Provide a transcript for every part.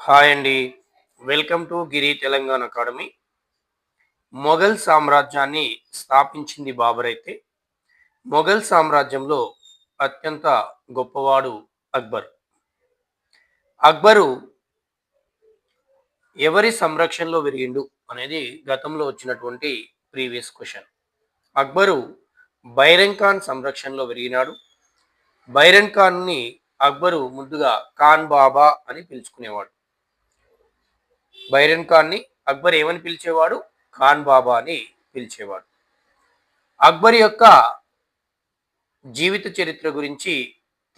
Hi అండి. Welcome to Giri Telangana academy. Mughal సామ్రాజ్యాన్ని స్థాపించింది బాబర్ అయితే, మొఘల్ సామ్రాజ్యంలో అత్యంత గొప్పవాడు అక్బర్. అక్బరు ఎవరి సంరక్షణలో పెరిగిండు అనేది గతంలో వచ్చినటువంటి previous question. Akbar Byron Khan సంరక్షణలో పెరిగినాడు. బైరన్ ఖాన్ని అక్బరు ముద్దుగా ఖాన్ బాబా అని పిలుచుకునేవాడు. బైరన్ ఖాన్ని అక్బర్ ఏమని పిలిచేవాడు? ఖాన్ బాబా అని పిలిచేవాడు. అక్బర్ యొక్క జీవిత చరిత్ర గురించి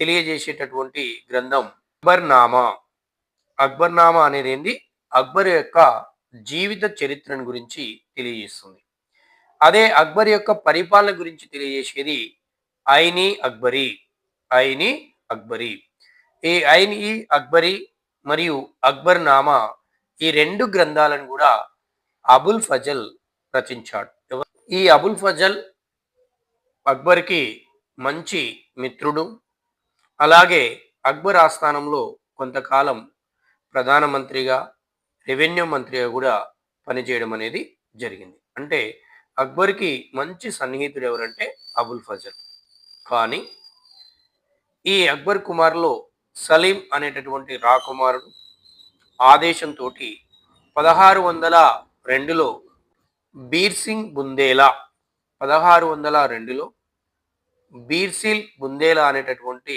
తెలియజేసేటటువంటి గ్రంథం అక్బర్నామా. అక్బర్నామా అనేది ఏంది? అక్బర్ యొక్క జీవిత చరిత్రను గురించి తెలియజేస్తుంది. అదే అక్బర్ యొక్క పరిపాలన గురించి తెలియజేసేది ఐని అక్బరీ. ఐని అక్బరీ. ఈ ఐని అక్బరీ మరియు అక్బర్నామా ఈ రెండు గ్రంథాలను కూడా అబుల్ ఫజల్ రచించాడు. ఈ అబుల్ ఫజల్ అక్బర్కి మంచి మిత్రుడు. అలాగే అక్బర్ ఆస్థానంలో కొంతకాలం ప్రధానమంత్రిగా, రెవెన్యూ మంత్రిగా కూడా పనిచేయడం అనేది జరిగింది. అంటే అక్బర్కి మంచి సన్నిహితుడు ఎవరంటే అబుల్ ఫజల్. కానీ ఈ అక్బర్ కుమార్లో సలీం అనేటటువంటి రాకుమారుడు ఆదేశంతో 1602లో బీర్సింగ్ బుందేలా 1602లో బీర్సిల్ బుందేలా అనేటటువంటి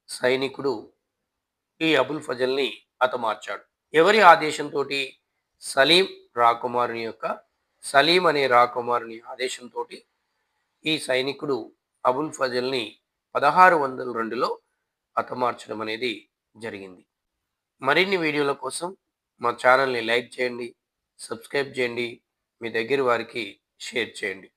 సైనికుడు ఈ అబుల్ ఫజల్ని హతమార్చాడు. ఎవరి ఆదేశంతో? సలీం రాకుమారుని యొక్క సలీం అనే రాకుమారుని ఆదేశంతో ఈ సైనికుడు అబుల్ ఫజల్ని 1602లో హతమార్చడం అనేది జరిగింది. మరిన్ని వీడియోల కోసం మా ఛానల్ని లైక్ చేయండి, సబ్స్క్రైబ్ చేయండి, మీ దగ్గర వారికి షేర్ చేయండి.